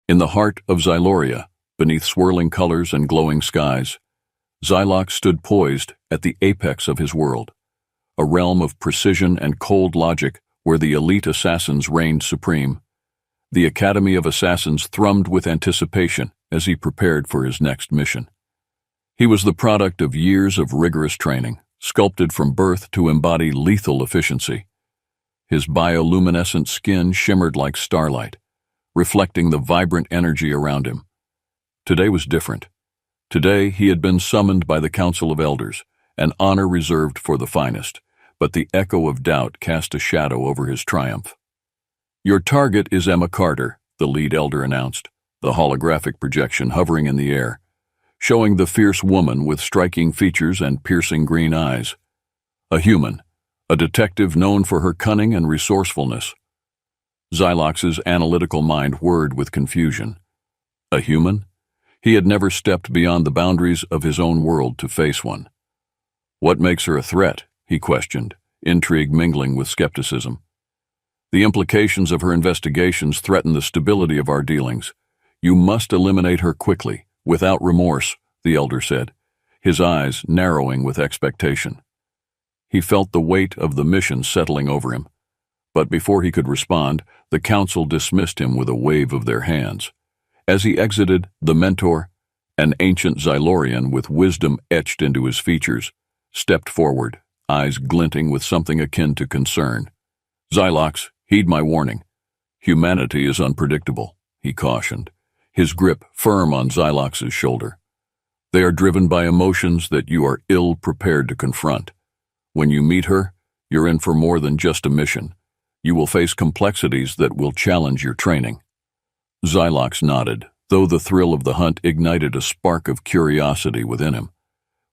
In the heart of Xyloria, beneath swirling colors and glowing skies, Xylox stood poised at the apex of his world, a realm of precision and cold logic where the elite assassins reigned supreme. The Academy of Assassins thrummed with anticipation as he prepared for his next mission. He was the product of years of rigorous training, sculpted from birth to embody lethal efficiency. His bioluminescent skin shimmered like starlight, reflecting the vibrant energy around him. Today was different. Today he had been summoned by the Council of Elders, an honor reserved for the finest, but the echo of doubt cast a shadow over his triumph. "Your target is Emma Carter," the lead elder announced, the holographic projection hovering in the air, showing the fierce woman with striking features and piercing green eyes. A human, a detective known for her cunning and resourcefulness. Xylox's analytical mind whirred with confusion. A human? He had never stepped beyond the boundaries of his own world to face one. "What makes her a threat?" he questioned, intrigue mingling with skepticism. "The implications of her investigations threaten the stability of our dealings. You must eliminate her quickly, without remorse," the elder said, his eyes narrowing with expectation. He felt the weight of the mission settling over him, but before he could respond, the council dismissed him with a wave of their hands. As he exited, the mentor, an ancient Xylorian with wisdom etched into his features, stepped forward, eyes glinting with something akin to concern. "Xylox, heed my warning. Humanity is unpredictable," he cautioned, his grip firm on Xylox's shoulder. "They are driven by emotions that you are ill-prepared to confront. When you meet her, you're in for more than just a mission. You will face complexities that will challenge your training." Xylox nodded, though the thrill of the hunt ignited a spark of curiosity within him.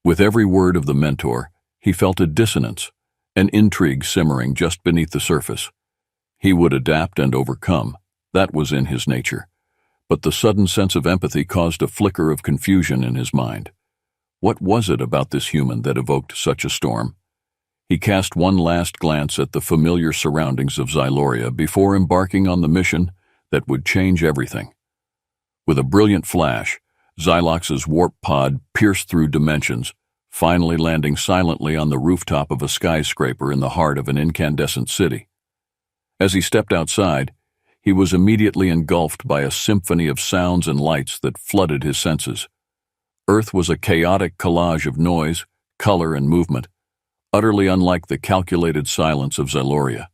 With every word of the mentor, he felt a dissonance, an intrigue simmering just beneath the surface. He would adapt and overcome. That was in his nature. But the sudden sense of empathy caused a flicker of confusion in his mind. What was it about this human that evoked such a storm? He cast one last glance at the familiar surroundings of Xyloria before embarking on the mission that would change everything. With a brilliant flash, Xylox's warp pod pierced through dimensions, finally landing silently on the rooftop of a skyscraper in the heart of an incandescent city. As he stepped outside, he was immediately engulfed by a symphony of sounds and lights that flooded his senses. Earth was a chaotic collage of noise, color, and movement, utterly unlike the calculated silence of Xyloria.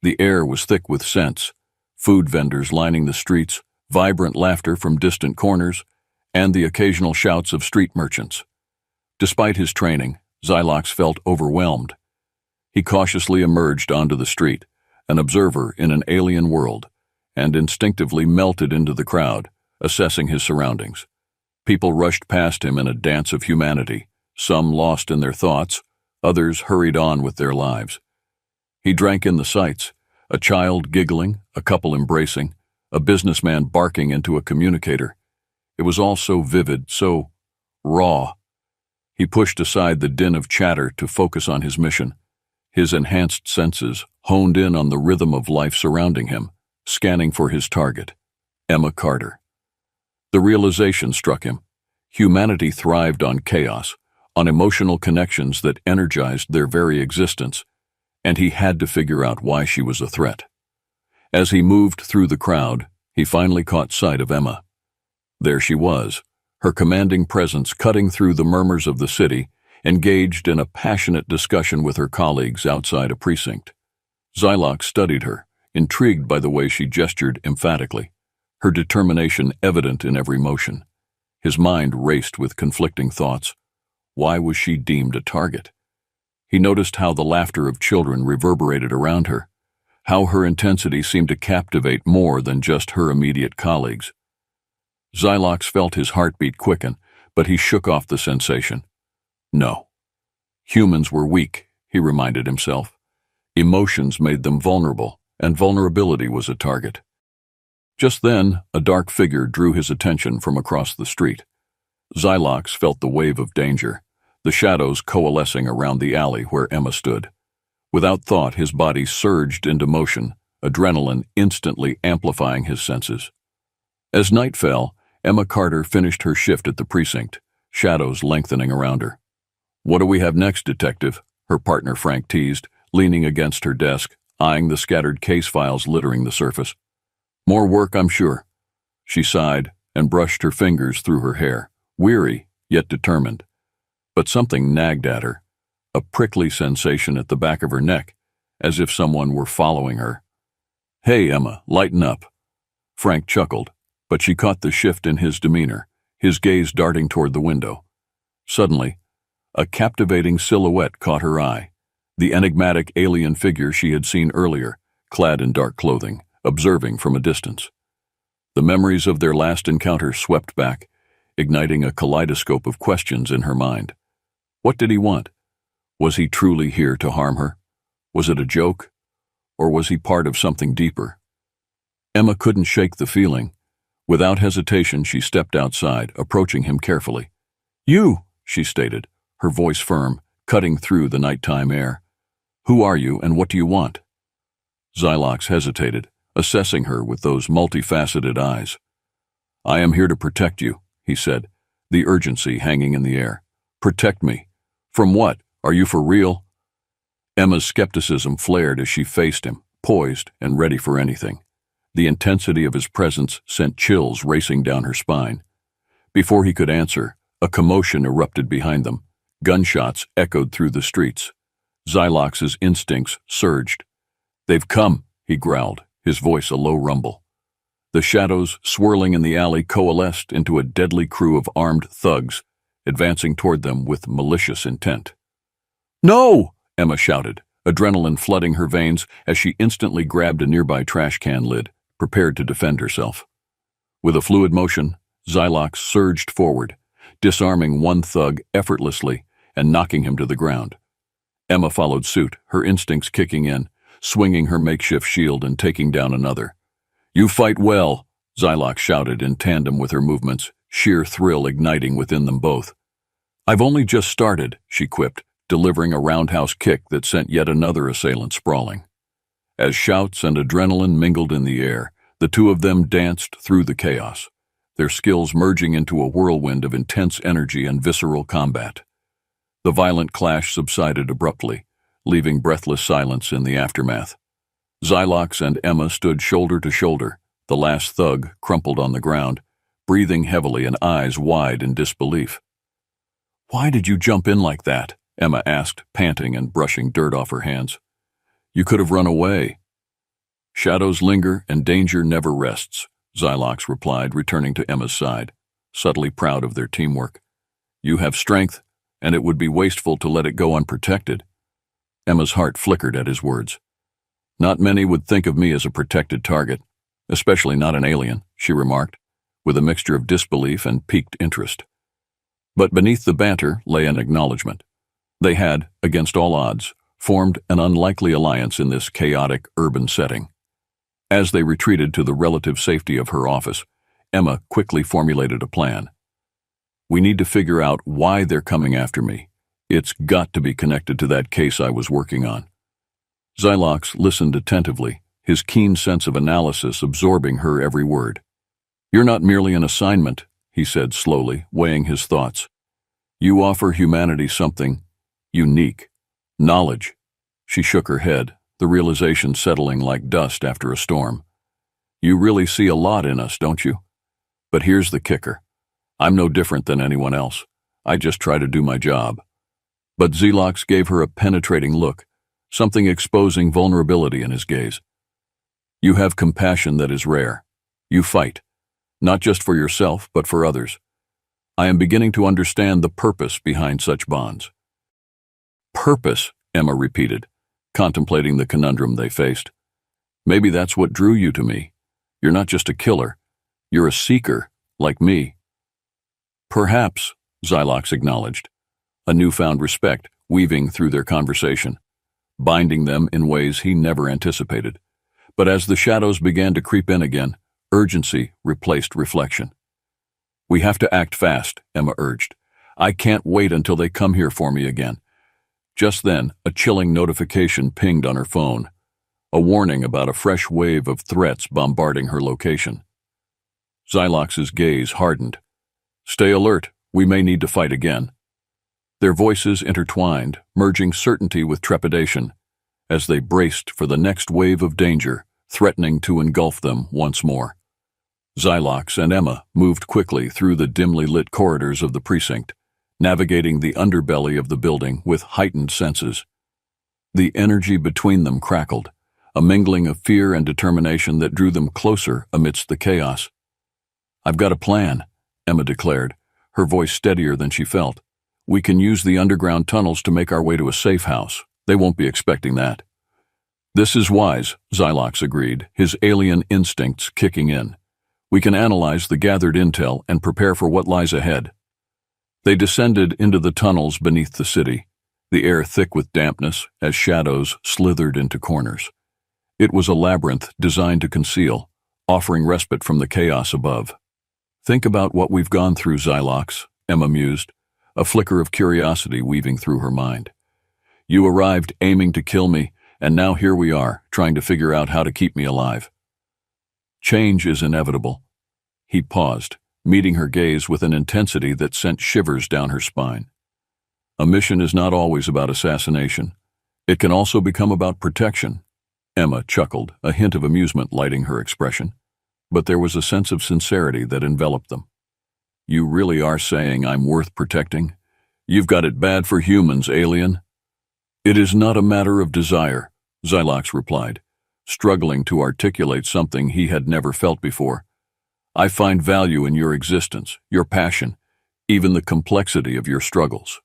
The air was thick with scents, food vendors lining the streets, vibrant laughter from distant corners, and the occasional shouts of street merchants. Despite his training, Xylox felt overwhelmed. He cautiously emerged onto the street, an observer in an alien world, and instinctively melted into the crowd, assessing his surroundings. People rushed past him in a dance of humanity, some lost in their thoughts, others hurried on with their lives. He drank in the sights, a child giggling, a couple embracing, a businessman barking into a communicator. It was all so vivid, so raw. He pushed aside the din of chatter to focus on his mission. His enhanced senses honed in on the rhythm of life surrounding him, scanning for his target, Emma Carter. The realization struck him. Humanity thrived on chaos, on emotional connections that energized their very existence, and he had to figure out why she was a threat. As he moved through the crowd, he finally caught sight of Emma. There she was, her commanding presence cutting through the murmurs of the city, engaged in a passionate discussion with her colleagues outside a precinct. Xylox studied her, intrigued by the way she gestured emphatically, her determination evident in every motion. His mind raced with conflicting thoughts. Why was she deemed a target? He noticed how the laughter of children reverberated around her, how her intensity seemed to captivate more than just her immediate colleagues. Xylox felt his heartbeat quicken, but he shook off the sensation. No. Humans were weak, he reminded himself. Emotions made them vulnerable, and vulnerability was a target. Just then, a dark figure drew his attention from across the street. Xylox felt the wave of danger, the shadows coalescing around the alley where Emma stood. Without thought, his body surged into motion, adrenaline instantly amplifying his senses. As night fell, Emma Carter finished her shift at the precinct, shadows lengthening around her. "What do we have next, Detective?" her partner Frank teased, leaning against her desk, eyeing the scattered case files littering the surface. "More work, I'm sure." She sighed and brushed her fingers through her hair, weary yet determined. But something nagged at her, a prickly sensation at the back of her neck, as if someone were following her. "Hey, Emma, lighten up." Frank chuckled, but she caught the shift in his demeanor, his gaze darting toward the window. Suddenly, a captivating silhouette caught her eye, the enigmatic alien figure she had seen earlier, clad in dark clothing, observing from a distance. The memories of their last encounter swept back, igniting a kaleidoscope of questions in her mind. What did he want? Was he truly here to harm her? Was it a joke? Or was he part of something deeper? Emma couldn't shake the feeling. Without hesitation, she stepped outside, approaching him carefully. "You," she stated, her voice firm, cutting through the nighttime air. "Who are you and what do you want?" Xylox hesitated, assessing her with those multifaceted eyes. "I am here to protect you," he said, the urgency hanging in the air. "Protect me. From what? Are you for real?" Emma's skepticism flared as she faced him, poised and ready for anything. The intensity of his presence sent chills racing down her spine. Before he could answer, a commotion erupted behind them. Gunshots echoed through the streets. Xylox's instincts surged. "They've come," he growled, his voice a low rumble. The shadows swirling in the alley coalesced into a deadly crew of armed thugs, advancing toward them with malicious intent. "No!" Emma shouted, adrenaline flooding her veins as she instantly grabbed a nearby trash can lid, prepared to defend herself. With a fluid motion, Xylox surged forward, disarming one thug effortlessly and knocking him to the ground. Emma followed suit, her instincts kicking in, swinging her makeshift shield and taking down another. "You fight well," Xylox shouted in tandem with her movements, sheer thrill igniting within them both. "I've only just started," she quipped, delivering a roundhouse kick that sent yet another assailant sprawling. As shouts and adrenaline mingled in the air, the two of them danced through the chaos, their skills merging into a whirlwind of intense energy and visceral combat. The violent clash subsided abruptly, leaving breathless silence in the aftermath. Xylox and Emma stood shoulder to shoulder, the last thug crumpled on the ground, breathing heavily and eyes wide in disbelief. "Why did you jump in like that?" Emma asked, panting and brushing dirt off her hands. "You could have run away." "Shadows linger and danger never rests," Xylox replied, returning to Emma's side, subtly proud of their teamwork. "You have strength, and it would be wasteful to let it go unprotected." Emma's heart flickered at his words. "Not many would think of me as a protected target, especially not an alien," she remarked, with a mixture of disbelief and piqued interest. But beneath the banter lay an acknowledgement. They had, against all odds, formed an unlikely alliance in this chaotic urban setting. As they retreated to the relative safety of her office, Emma quickly formulated a plan. "We need to figure out why they're coming after me. It's got to be connected to that case I was working on." Xylox listened attentively, his keen sense of analysis absorbing her every word. "You're not merely an assignment," he said slowly, weighing his thoughts. "You offer humanity something unique. Knowledge." She shook her head, the realization settling like dust after a storm. "You really see a lot in us, don't you? But here's the kicker. I'm no different than anyone else. I just try to do my job." But Xylox gave her a penetrating look, something exposing vulnerability in his gaze. "You have compassion that is rare. You fight, not just for yourself, but for others. I am beginning to understand the purpose behind such bonds." "Purpose," Emma repeated, contemplating the conundrum they faced. "Maybe that's what drew you to me. You're not just a killer. You're a seeker, like me." "Perhaps," Xylox acknowledged, a newfound respect weaving through their conversation, binding them in ways he never anticipated. But as the shadows began to creep in again, urgency replaced reflection. "We have to act fast," Emma urged. "I can't wait until they come here for me again." Just then, a chilling notification pinged on her phone, a warning about a fresh wave of threats bombarding her location. Xylox's gaze hardened. "Stay alert. We may need to fight again." Their voices intertwined, merging certainty with trepidation, as they braced for the next wave of danger, threatening to engulf them once more. Xylox and Emma moved quickly through the dimly lit corridors of the precinct, navigating the underbelly of the building with heightened senses. The energy between them crackled, a mingling of fear and determination that drew them closer amidst the chaos. "I've got a plan," Emma declared, her voice steadier than she felt. "We can use the underground tunnels to make our way to a safe house. They won't be expecting that." "This is wise," Xylox agreed, his alien instincts kicking in. "We can analyze the gathered intel and prepare for what lies ahead." They descended into the tunnels beneath the city, the air thick with dampness as shadows slithered into corners. It was a labyrinth designed to conceal, offering respite from the chaos above. "Think about what we've gone through, Xylox," Emma mused, a flicker of curiosity weaving through her mind. "You arrived aiming to kill me, and now here we are, trying to figure out how to keep me alive." "Change is inevitable." He paused, meeting her gaze with an intensity that sent shivers down her spine. "A mission is not always about assassination. It can also become about protection." Emma chuckled, a hint of amusement lighting her expression, but there was a sense of sincerity that enveloped them. "You really are saying I'm worth protecting? You've got it bad for humans, alien." "It is not a matter of desire," Xylox replied, struggling to articulate something he had never felt before. "I find value in your existence, your passion, even the complexity of your struggles."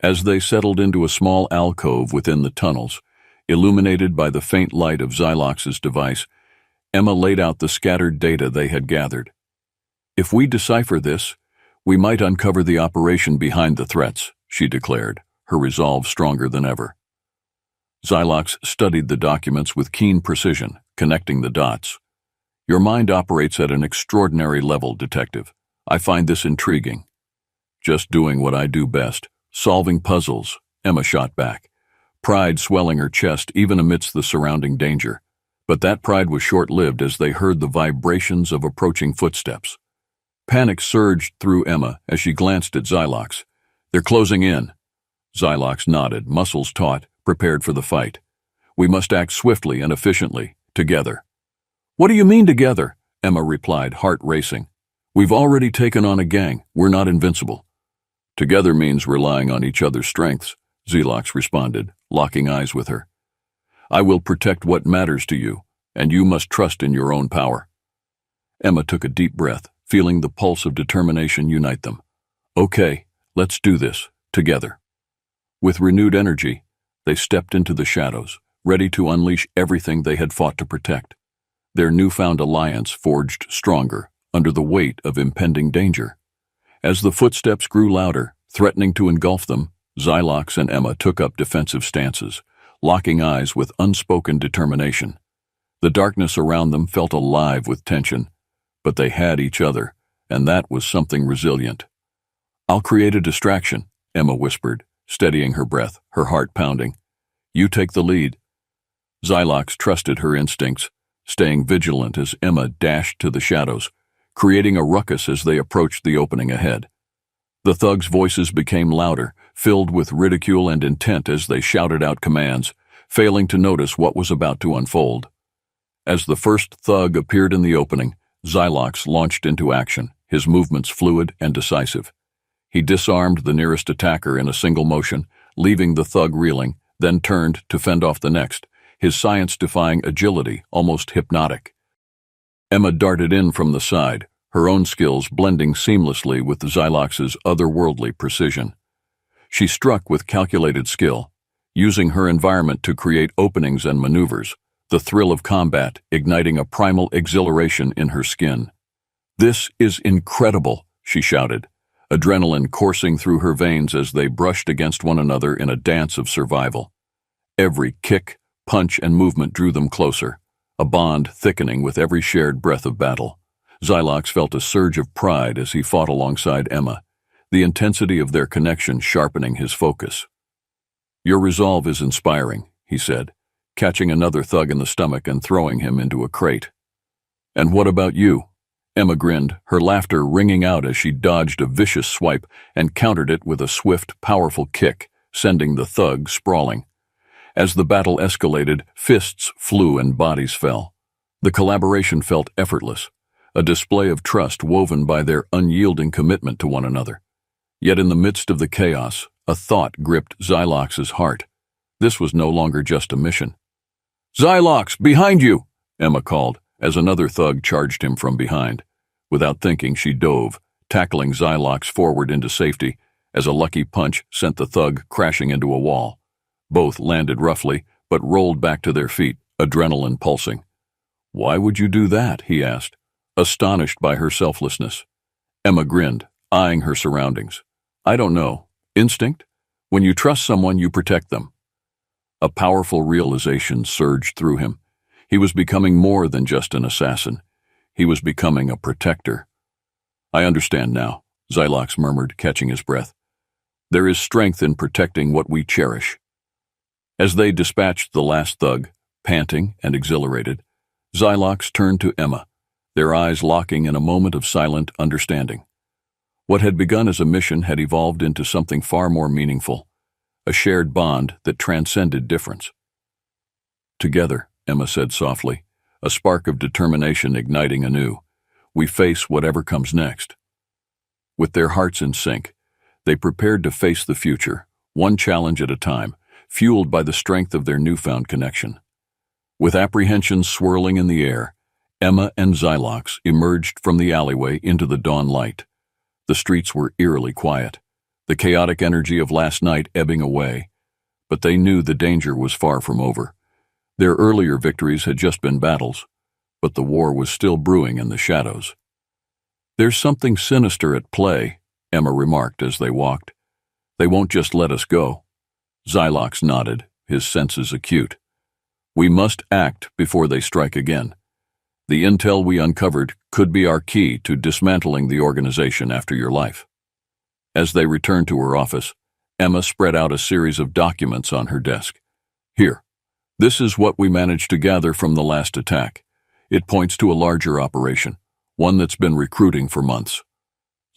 As they settled into a small alcove within the tunnels, illuminated by the faint light of Xylox's device, Emma laid out the scattered data they had gathered. "If we decipher this, we might uncover the operation behind the threats," she declared, her resolve stronger than ever. Xylox studied the documents with keen precision, connecting the dots. "Your mind operates at an extraordinary level, Detective. I find this intriguing." "Just doing what I do best, solving puzzles," Emma shot back, pride swelling her chest even amidst the surrounding danger. But that pride was short-lived as they heard the vibrations of approaching footsteps. Panic surged through Emma as she glanced at Xylox. "They're closing in." Xylox nodded, muscles taut, prepared for the fight. "We must act swiftly and efficiently, together." "What do you mean together?" Emma replied, heart racing. "We've already taken on a gang. We're not invincible." "Together means relying on each other's strengths," Xylox responded, locking eyes with her. "I will protect what matters to you, and you must trust in your own power." Emma took a deep breath, feeling the pulse of determination unite them. "Okay, let's do this, together." With renewed energy, they stepped into the shadows, ready to unleash everything they had fought to protect. Their newfound alliance forged stronger under the weight of impending danger. As the footsteps grew louder, threatening to engulf them, Xylox and Emma took up defensive stances, locking eyes with unspoken determination. The darkness around them felt alive with tension, but they had each other, and that was something resilient. "I'll create a distraction," Emma whispered, steadying her breath, her heart pounding. "You take the lead." Xylox trusted her instincts, staying vigilant as Emma dashed to the shadows, creating a ruckus as they approached the opening ahead. The thugs' voices became louder, filled with ridicule and intent as they shouted out commands, failing to notice what was about to unfold. As the first thug appeared in the opening, Xylox launched into action, his movements fluid and decisive. He disarmed the nearest attacker in a single motion, leaving the thug reeling, then turned to fend off the next, his science-defying agility almost hypnotic. Emma darted in from the side, her own skills blending seamlessly with Xylox's otherworldly precision. She struck with calculated skill, using her environment to create openings and maneuvers, the thrill of combat igniting a primal exhilaration in her skin. "This is incredible," she shouted, adrenaline coursing through her veins as they brushed against one another in a dance of survival. Every kick, punch, and movement drew them closer, a bond thickening with every shared breath of battle. Xylox felt a surge of pride as he fought alongside Emma, the intensity of their connection sharpening his focus. "Your resolve is inspiring," he said, catching another thug in the stomach and throwing him into a crate. "And what about you?" Emma grinned, her laughter ringing out as she dodged a vicious swipe and countered it with a swift, powerful kick, sending the thug sprawling. As the battle escalated, fists flew and bodies fell. The collaboration felt effortless, a display of trust woven by their unyielding commitment to one another. Yet in the midst of the chaos, a thought gripped Xylox's heart. This was no longer just a mission. "Xylox, behind you!" Emma called, as another thug charged him from behind. Without thinking, she dove, tackling Xylox forward into safety, as a lucky punch sent the thug crashing into a wall. Both landed roughly, but rolled back to their feet, adrenaline pulsing. "Why would you do that?" he asked, astonished by her selflessness. Emma grinned, eyeing her surroundings. "I don't know. Instinct? When you trust someone, you protect them." A powerful realization surged through him. He was becoming more than just an assassin. He was becoming a protector. "I understand now," Xylox murmured, catching his breath. "There is strength in protecting what we cherish." As they dispatched the last thug, panting and exhilarated, Xylox turned to Emma, their eyes locking in a moment of silent understanding. What had begun as a mission had evolved into something far more meaningful, a shared bond that transcended difference. "Together," Emma said softly, a spark of determination igniting anew, "we face whatever comes next." With their hearts in sync, they prepared to face the future, one challenge at a time, fueled by the strength of their newfound connection. With apprehension swirling in the air, Emma and Xylox emerged from the alleyway into the dawn light. The streets were eerily quiet, the chaotic energy of last night ebbing away, but they knew the danger was far from over. Their earlier victories had just been battles, but the war was still brewing in the shadows. "There's something sinister at play," Emma remarked as they walked. "They won't just let us go." Xylox nodded, his senses acute. "We must act before they strike again. The intel we uncovered could be our key to dismantling the organization after your life." As they returned to her office, Emma spread out a series of documents on her desk. "Here, this is what we managed to gather from the last attack. It points to a larger operation, one that's been recruiting for months."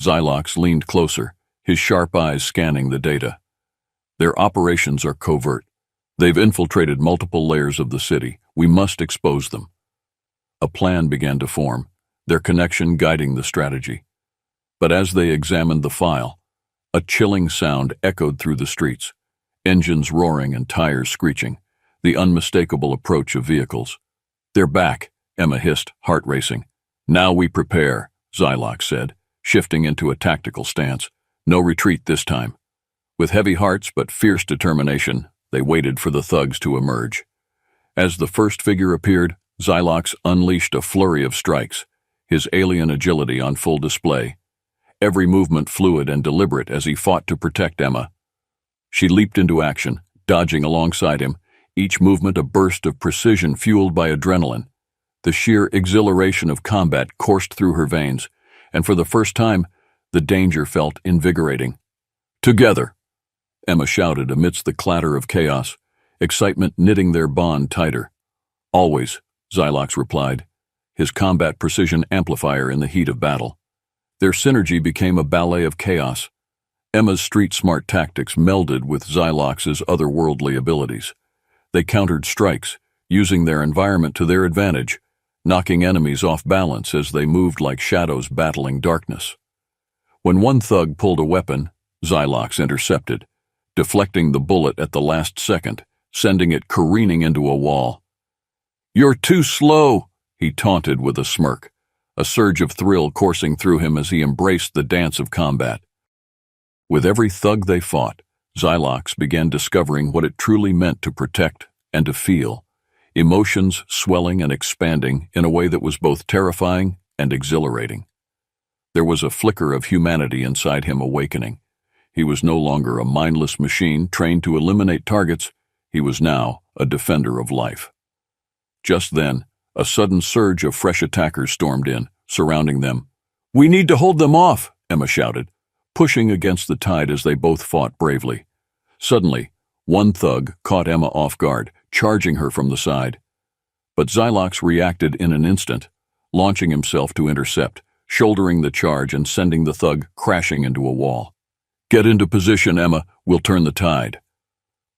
Xylox leaned closer, his sharp eyes scanning the data. "Their operations are covert. They've infiltrated multiple layers of the city. We must expose them." A plan began to form, their connection guiding the strategy. But as they examined the file, a chilling sound echoed through the streets, engines roaring and tires screeching, the unmistakable approach of vehicles. "They're back," Emma hissed, heart racing. "Now we prepare," Xylox said, shifting into a tactical stance. "No retreat this time." With heavy hearts but fierce determination, they waited for the thugs to emerge. As the first figure appeared, Xylox unleashed a flurry of strikes, his alien agility on full display. Every movement fluid and deliberate as he fought to protect Emma. She leaped into action, dodging alongside him, each movement a burst of precision fueled by adrenaline. The sheer exhilaration of combat coursed through her veins, and for the first time, the danger felt invigorating. "Together!" Emma shouted amidst the clatter of chaos, excitement knitting their bond tighter. "Always," Xylox replied, his combat precision amplifier in the heat of battle. Their synergy became a ballet of chaos. Emma's street-smart tactics melded with Xylox's otherworldly abilities. They countered strikes, using their environment to their advantage, knocking enemies off balance as they moved like shadows battling darkness. When one thug pulled a weapon, Xylox intercepted, deflecting the bullet at the last second, sending it careening into a wall. "You're too slow," he taunted with a smirk, a surge of thrill coursing through him as he embraced the dance of combat. With every thug they fought, Xylox began discovering what it truly meant to protect and to feel, emotions swelling and expanding in a way that was both terrifying and exhilarating. There was a flicker of humanity inside him awakening. He was no longer a mindless machine trained to eliminate targets. He was now a defender of life. Just then, a sudden surge of fresh attackers stormed in, surrounding them. "We need to hold them off," Emma shouted, pushing against the tide as they both fought bravely. Suddenly, one thug caught Emma off guard, charging her from the side. But Xylox reacted in an instant, launching himself to intercept, shouldering the charge and sending the thug crashing into a wall. "Get into position, Emma. We'll turn the tide."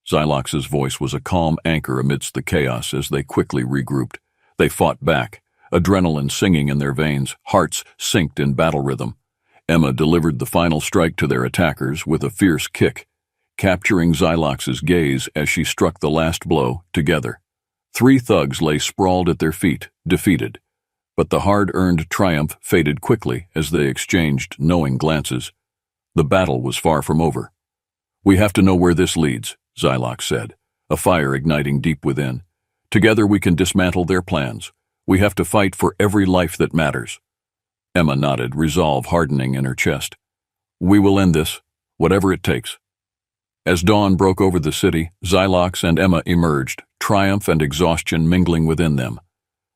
Xylox's voice was a calm anchor amidst the chaos as they quickly regrouped. They fought back, adrenaline singing in their veins, hearts synced in battle rhythm. Emma delivered the final strike to their attackers with a fierce kick, capturing Xylox's gaze as she struck the last blow together. 3 thugs lay sprawled at their feet, defeated, but the hard-earned triumph faded quickly as they exchanged knowing glances. The battle was far from over. "We have to know where this leads," Xylox said, a fire igniting deep within. "Together we can dismantle their plans. We have to fight for every life that matters." Emma nodded, resolve hardening in her chest. "We will end this, whatever it takes." As dawn broke over the city, Xylox and Emma emerged, triumph and exhaustion mingling within them.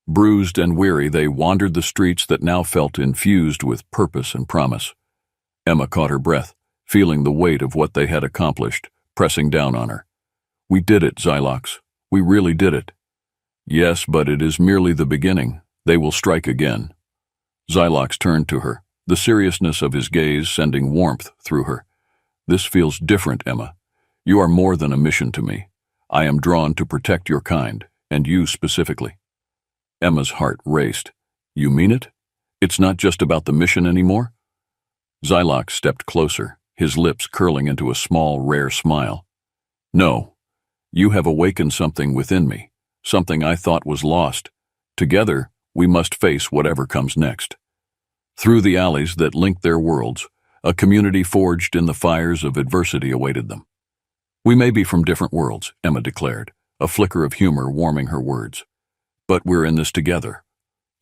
Bruised and weary, they wandered the streets that now felt infused with purpose and promise. Emma caught her breath, feeling the weight of what they had accomplished, pressing down on her. "We did it, Xylox. We really did it." "Yes, but it is merely the beginning. They will strike again." Xylox turned to her, the seriousness of his gaze sending warmth through her. "This feels different, Emma. You are more than a mission to me. I am drawn to protect your kind, and you specifically." Emma's heart raced. "You mean it? It's not just about the mission anymore?" Xylox stepped closer, his lips curling into a small, rare smile. "No. You have awakened something within me, something I thought was lost. Together, we must face whatever comes next." Through the alleys that linked their worlds, a community forged in the fires of adversity awaited them. "We may be from different worlds," Emma declared, a flicker of humor warming her words. "But we're in this together."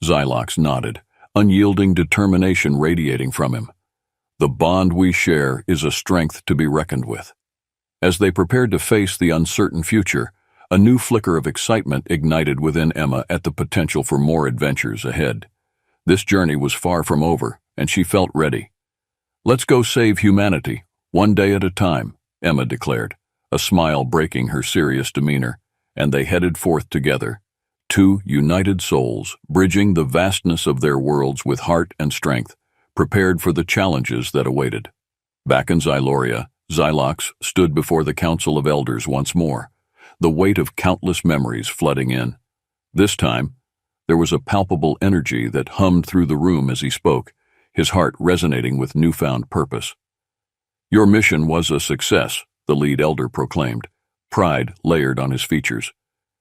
Xylox nodded, unyielding determination radiating from him. "The bond we share is a strength to be reckoned with." As they prepared to face the uncertain future, a new flicker of excitement ignited within Emma at the potential for more adventures ahead. This journey was far from over, and she felt ready. "Let's go save humanity, one day at a time," Emma declared, a smile breaking her serious demeanor, and they headed forth together, 2 united souls, bridging the vastness of their worlds with heart and strength, prepared for the challenges that awaited. Back in Xyloria, Xylox stood before the Council of Elders once more, the weight of countless memories flooding in. This time, there was a palpable energy that hummed through the room as he spoke, his heart resonating with newfound purpose. "Your mission was a success," the lead elder proclaimed, pride layered on his features.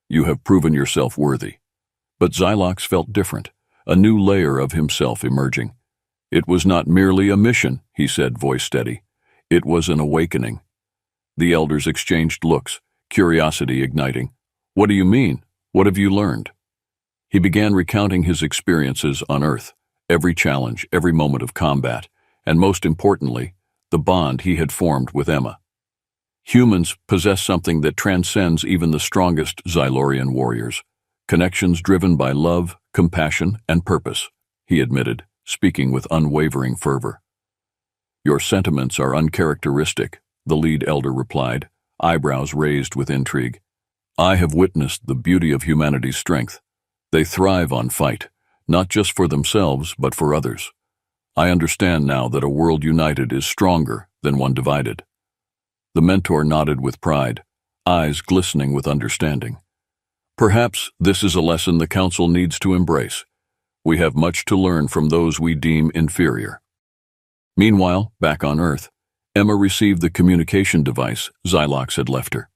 "You have proven yourself worthy." But Xylox felt different, a new layer of himself emerging. "It was not merely a mission," he said, voice steady. "It was an awakening." The elders exchanged looks, curiosity igniting. "What do you mean? What have you learned?" He began recounting his experiences on Earth, every challenge, every moment of combat, and most importantly, the bond he had formed with Emma. "Humans possess something that transcends even the strongest Xylorian warriors, connections driven by love, compassion, and purpose," he admitted, speaking with unwavering fervor. "Your sentiments are uncharacteristic," the lead elder replied, eyebrows raised with intrigue. "I have witnessed the beauty of humanity's strength. They thrive on fight, not just for themselves, but for others. I understand now that a world united is stronger than one divided." The mentor nodded with pride, eyes glistening with understanding. "Perhaps this is a lesson the Council needs to embrace. We have much to learn from those we deem inferior." Meanwhile, back on Earth, Emma received the communication device Xylox had left her.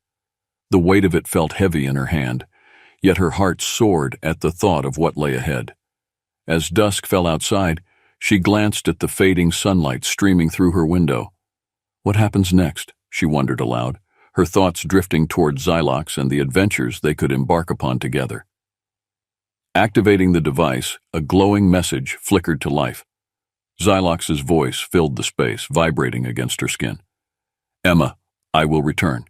The weight of it felt heavy in her hand, yet her heart soared at the thought of what lay ahead. As dusk fell outside, she glanced at the fading sunlight streaming through her window. What happens next? She wondered aloud, her thoughts drifting toward Xylox and the adventures they could embark upon together. Activating the device, a glowing message flickered to life. Xylox's voice filled the space, vibrating against her skin. "Emma, I will return.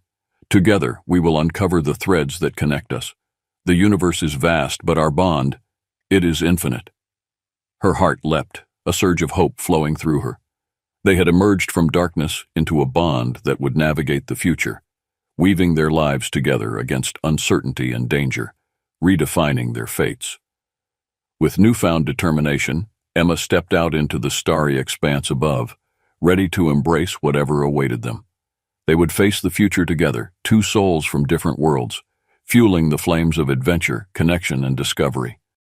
Together, we will uncover the threads that connect us. The universe is vast, but our bond, it is infinite." Her heart leapt, a surge of hope flowing through her. They had emerged from darkness into a bond that would navigate the future, weaving their lives together against uncertainty and danger, redefining their fates. With newfound determination, Emma stepped out into the starry expanse above, ready to embrace whatever awaited them. They would face the future together, two souls from different worlds, fueling the flames of adventure, connection, and discovery.